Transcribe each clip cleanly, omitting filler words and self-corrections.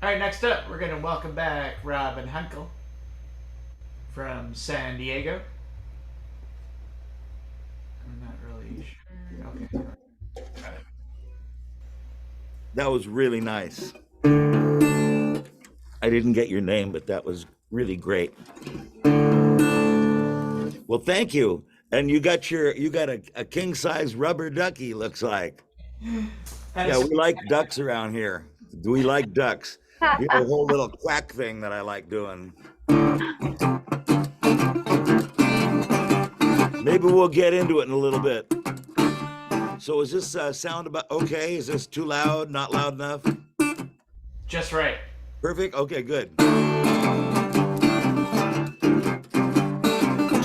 All right, next up, we're going to welcome back Rob and Henkel from San Diego. I'm not really sure. Okay. That was really nice. I didn't get your name, but that was really great. Well, thank you. And you got a king size rubber ducky. Looks like. And Yeah, it's we like ducks around here. We like ducks. We have a whole little quack thing that I like doing. Maybe we'll get into it in a little bit. So, is this sound about okay? Is this too loud? Not loud enough? just right. Perfect. Okay, good.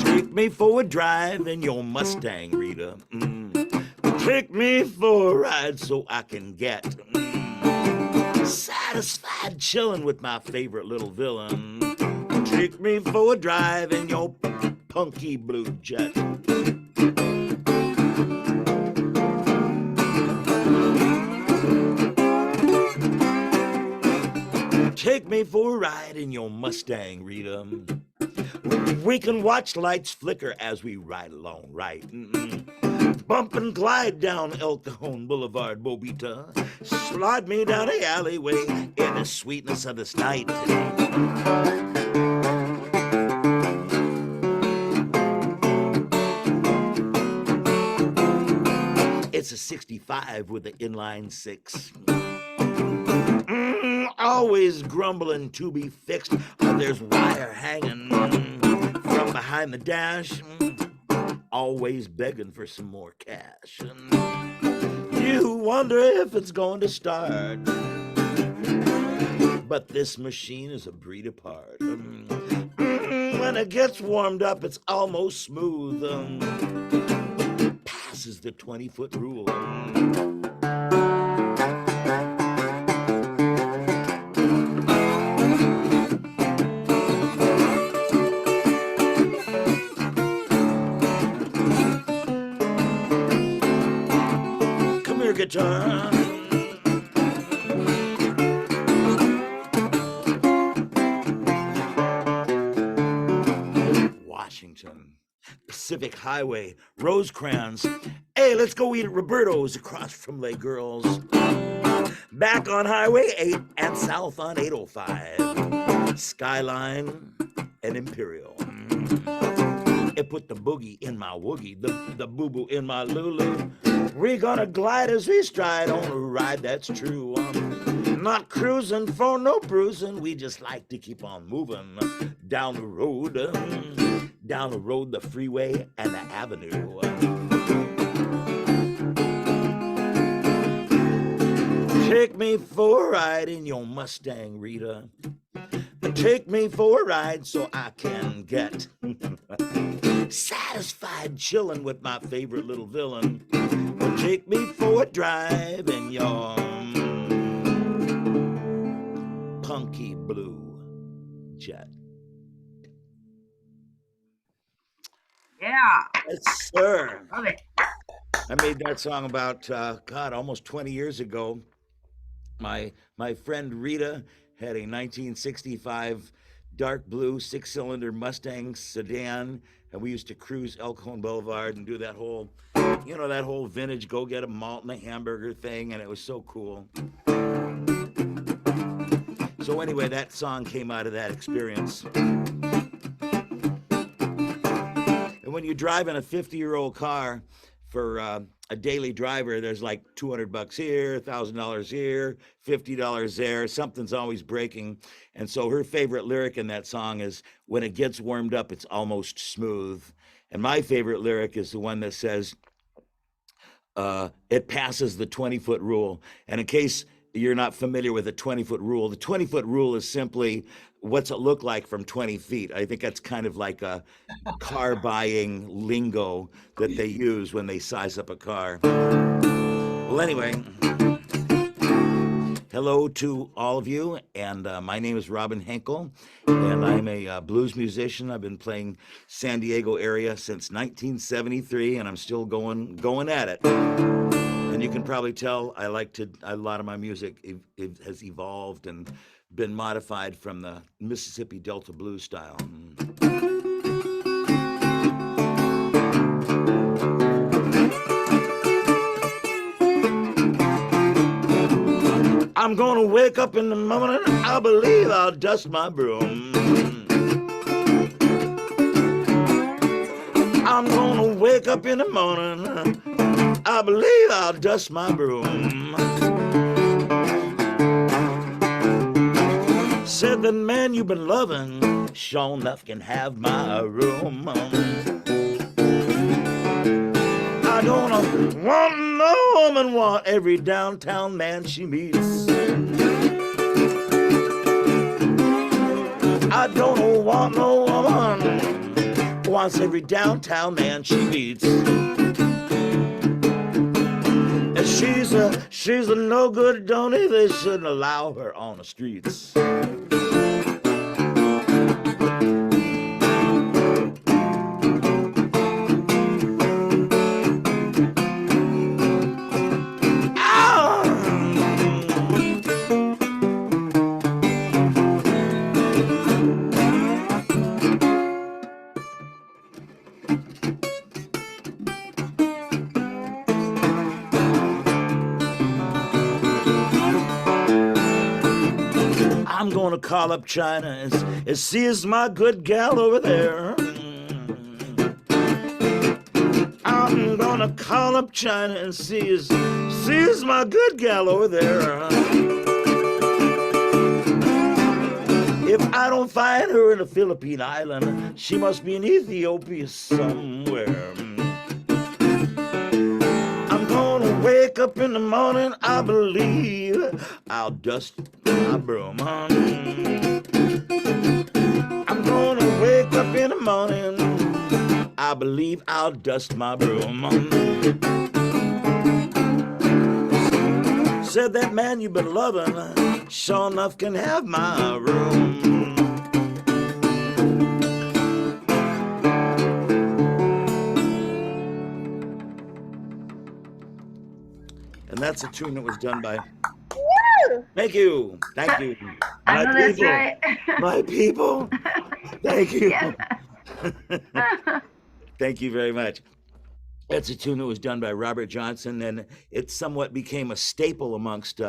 Take me for a drive in your Mustang, Rita. Take me for a ride so I can get satisfied chilling with my favorite little villain. Take me for a drive in your punky blue jet. Take me for a ride in your Mustang, Rita. We can watch lights flicker as we ride along, right? Bump and glide down El Cajon Boulevard, Bobita. Slide me down the alleyway in the sweetness of this night. It's a 65 with an inline six. Always grumbling to be fixed. There's wire hanging from behind the dash. Always begging for some more cash. You wonder if it's going to start. But this machine is a breed apart. When it gets warmed up, it's almost smooth. Passes the 20-foot rule. Come here, guitar. Washington, Pacific Highway, Rosecrans. Hey, let's go eat at Roberto's across from Les Girls. Back on Highway 8 and south on 805. Skyline and Imperial. It put the boogie in my woogie, the boo-boo in my lulu. We're gonna glide as we stride on a ride that's true. Not cruising for no bruising, we just like to keep on moving down the road. Down the road, the freeway, and the avenue. Take me for a ride in your Mustang, Rita. Take me for a ride so I can get satisfied chilling with my favorite little villain. Take me for a drive in your punky blue jet. Yeah. Yes, sir. Love it. I made that song about God almost 20 years ago. My friend Rita had a 1965 dark blue six-cylinder Mustang sedan, and we used to cruise El Cajon Boulevard and do that whole, that whole vintage go get a malt and a hamburger thing, and it was so cool. So anyway, that song came out of that experience. And when you drive in a 50-year-old car for a daily driver, there's like $200 here, $1,000 here, $50 there. Something's always breaking. And so her favorite lyric in that song is, when it gets warmed up, it's almost smooth. And my favorite lyric is the one that says, it passes the 20-foot rule. And in case you're not familiar with the 20-foot rule, the 20-foot rule is simply what's it look like from 20 feet. I think that's kind of like a car buying lingo that they use when they size up a car. Well, anyway, hello to all of you, and my name is Robin Henkel, and I'm a blues musician. I've been playing San Diego area since 1973, and I'm still going at it. And you can probably tell I like to, a lot of my music has evolved and been modified from the Mississippi Delta blues style. I'm gonna wake up in the morning, I believe I'll dust my broom. I'm gonna wake up in the morning, I believe I'll dust my broom. Said the man you've been loving, sure enough can have my room. I don't want no woman, want every downtown man she meets. I don't want no woman, wants every downtown man she meets. And she's a no good donny, they shouldn't allow her on the streets. I'm gonna call up China and see is my good gal over there. I'm gonna call up China and see is my good gal over there. If I don't find her in a Philippine island, she must be in Ethiopia somewhere. I'm gonna wake up in the morning, I believe I'll dust my broom. I'm gonna wake up in the morning, I believe I'll dust my broom. Said that man you've been loving, sure enough can have my room. And that's a tune that was done by... Woo! Thank you. Thank you. I know that's right. My people. Thank you. Yeah. Thank you very much. That's a tune that was done by Robert Johnson, and it somewhat became a staple amongst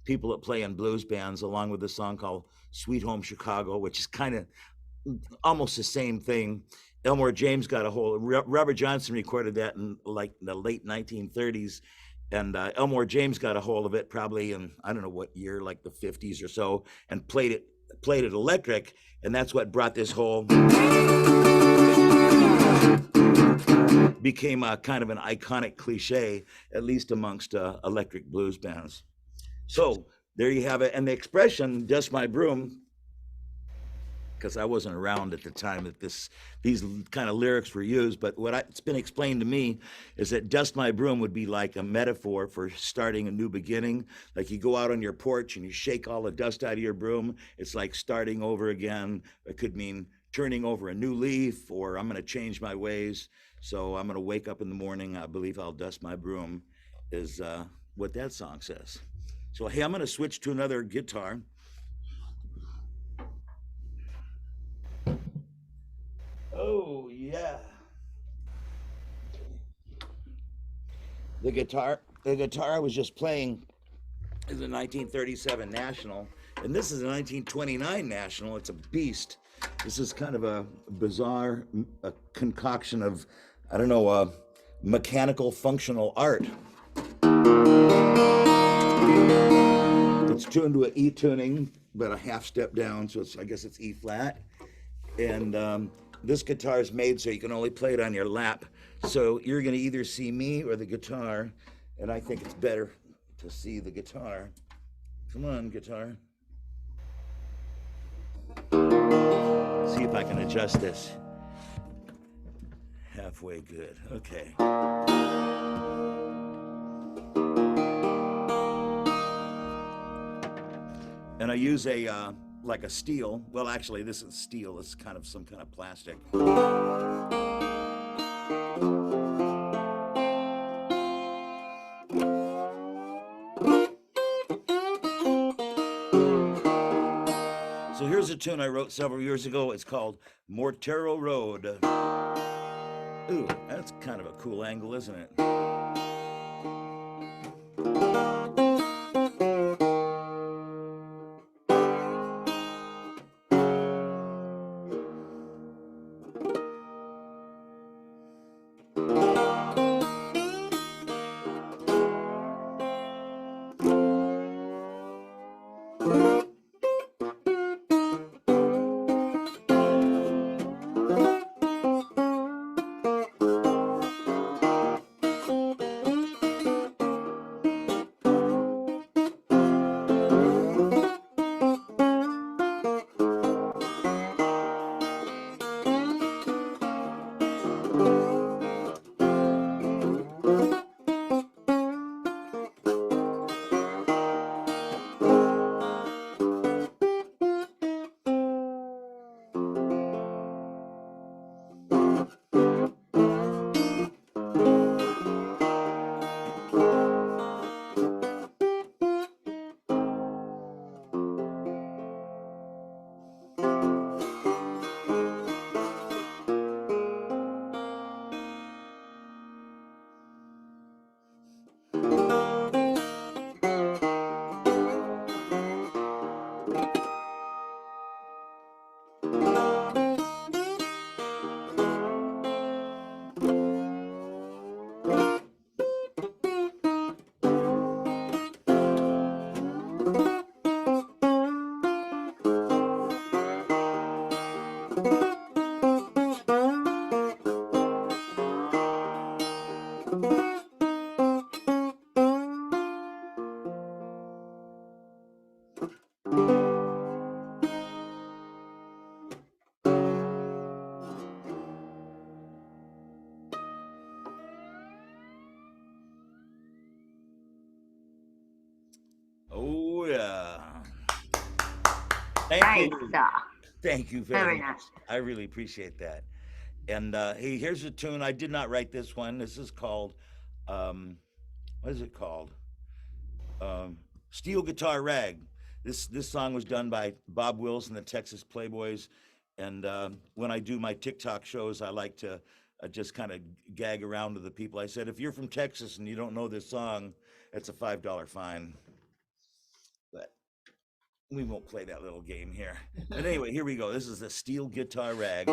people that play in blues bands, along with a song called Sweet Home Chicago, which is kind of almost the same thing. Elmore James got a hold. Robert Johnson recorded that in like the late 1930s, and Elmore James got a hold of it probably in, I don't know what year, like the 50s or so, and played it electric, and that's what brought this whole... became a kind of an iconic cliche, at least amongst electric blues bands. So there you have it. And the expression "dust my broom," because I wasn't around at the time that these kind of lyrics were used, but it's been explained to me is that "dust my broom" would be like a metaphor for starting a new beginning. Like you go out on your porch and you shake all the dust out of your broom. It's like starting over again. It could mean turning over a new leaf, or I'm going to change my ways. So I'm going to wake up in the morning, I believe I'll dust my broom, is what that song says. So, hey, I'm going to switch to another guitar. Oh, yeah. The guitar I was just playing is a 1937 National, and this is a 1929 National. It's a beast. This is kind of a bizarre concoction of, I don't know, mechanical functional art. It's tuned to an E tuning, but a half step down, so I guess it's E flat. And this guitar is made so you can only play it on your lap. So you're going to either see me or the guitar, and I think it's better to see the guitar. Come on, guitar. See if I can adjust this. Halfway good. Okay. And I use a like a steel. Well, actually, this is steel. It's kind of some kind of plastic. So here's a tune I wrote several years ago. It's called Mortero Road. Ooh, that's kind of a cool angle, isn't it? Oh yeah. Thank Nice. you. Thank you very Very much. nice. I really appreciate that. And hey, here's a tune. I did not write this one. This is called, what is it called? Um, Steel Guitar Rag. This song was done by Bob Wills and the Texas Playboys. And when I do my TikTok shows, I like to just kind of gag around to the people. I said, if you're from Texas and you don't know this song, it's a $5 fine. But we won't play that little game here. But anyway, here we go. This is the Steel Guitar Rag.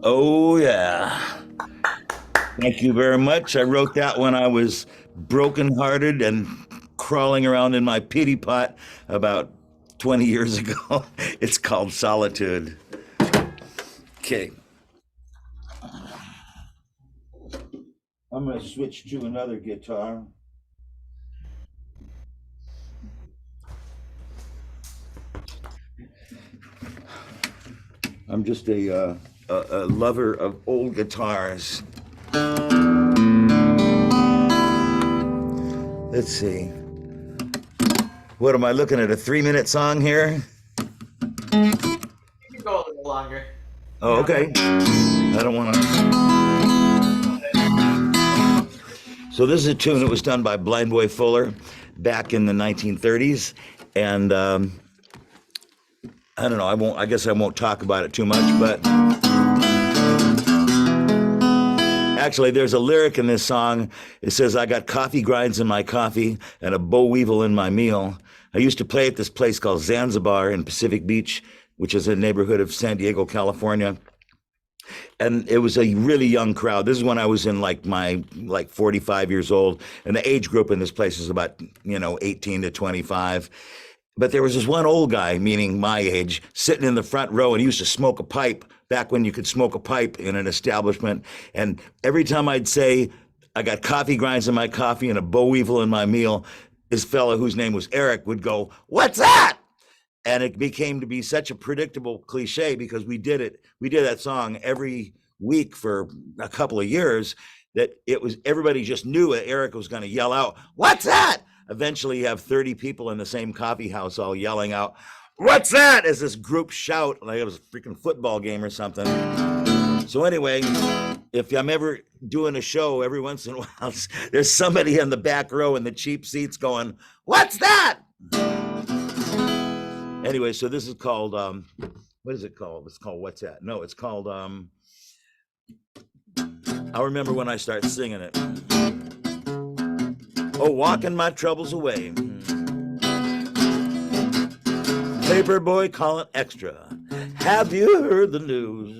Oh, yeah. Thank you very much. I wrote that when I was brokenhearted and crawling around in my pity pot about 20 years ago. It's called Solitude. Okay. I'm going to switch to another guitar. I'm just a lover of old guitars. Let's see. What am I looking at? A 3-minute song here? You can go a little longer. Oh, okay. I don't want to. So this is a tune that was done by Blind Boy Fuller back in the 1930s, and I don't know. I guess I won't talk about it too much, but actually, there's a lyric in this song. It says, "I got coffee grinds in my coffee and a boll weevil in my meal. I used to play at this place called Zanzibar in Pacific Beach, which is a neighborhood of San Diego, California. And it was a really young crowd. This is when I was in like 45 years old, and the age group in this place is about 18 to 25. But there was this one old guy, meaning my age, sitting in the front row, and he used to smoke a pipe back when you could smoke a pipe in an establishment. And every time I'd say, I got coffee grinds in my coffee and a boll weevil in my meal, this fellow whose name was Eric would go, "What's that?" And it became to be such a predictable cliche because we did that song every week for a couple of years that everybody just knew it. Eric was going to yell out, "What's that?" Eventually you have 30 people in the same coffee house all yelling out, "What's that?" as this group shout like it was a freaking football game or something. So anyway, if I'm ever doing a show, every once in a while, there's somebody in the back row in the cheap seats going, "What's that?" Anyway, so this is called, what is it called? It's called What's That? No, it's called, I'll remember when I start singing it. Oh, walking my troubles away. Paper boy calling extra. Have you heard the news?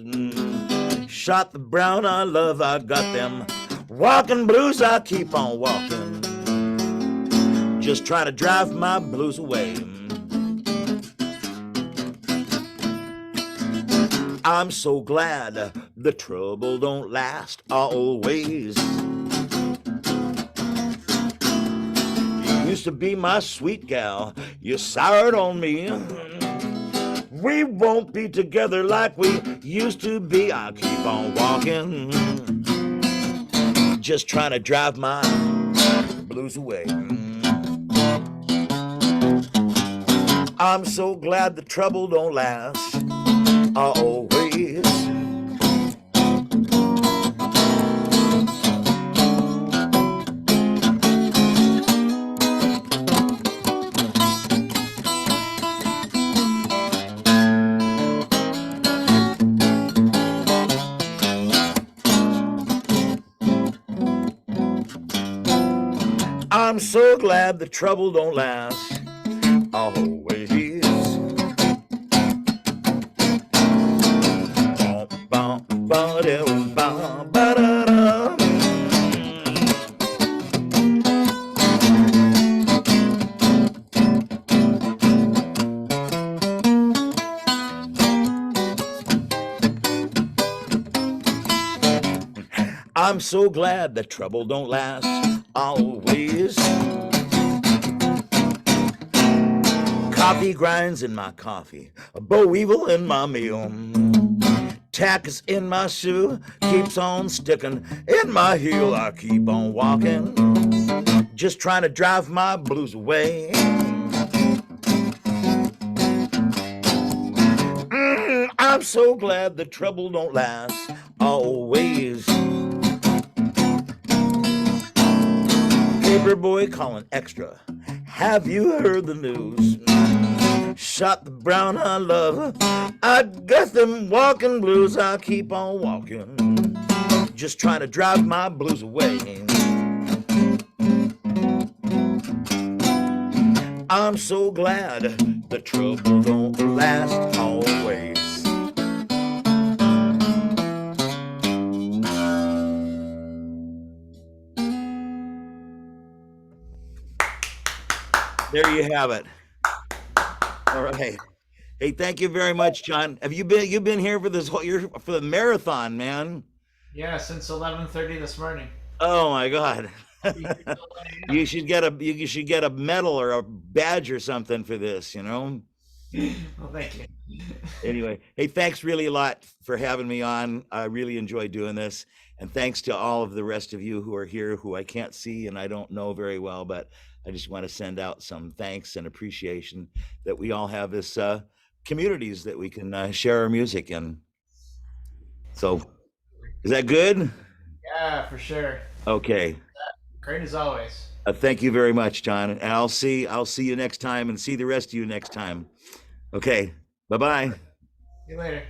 Shot the brown I love, I got them. Walking blues, I keep on walking. Just trying to drive my blues away. I'm so glad the trouble don't last always. You used to be my sweet gal, you soured on me. We won't be together like we used to be. I keep on walking, just trying to drive my blues away. I'm so glad the trouble don't last always. I'm so glad the trouble don't last always. I'm so glad that trouble don't last always. Coffee grinds in my coffee, a boll weevil in my meal. Tack is in my shoe, keeps on sticking in my heel. I keep on walking, just trying to drive my blues away. I'm so glad the trouble don't last always. Paper boy calling extra. Have you heard the news? Shot the brown I love. I got them walking blues. I'll keep on walking. Just trying to drive my blues away. I'm so glad the trouble don't last always. There you have it. All right. Hey, thank you very much, John. Have you've been here for this whole year for the marathon, man? Yeah, since 11:30 this morning. Oh my God. You should get a medal or a badge or something for this, you know? Well, thank you. Anyway, hey, thanks really a lot for having me on. I really enjoy doing this. And thanks to all of the rest of you who are here who I can't see and I don't know very well, but I just want to send out some thanks and appreciation that we all have this communities that we can share our music in. So, is that good? Yeah, for sure. Okay. Great as always. Thank you very much, John. And I'll see you next time and see the rest of you next time. Okay. Bye-bye. See you later.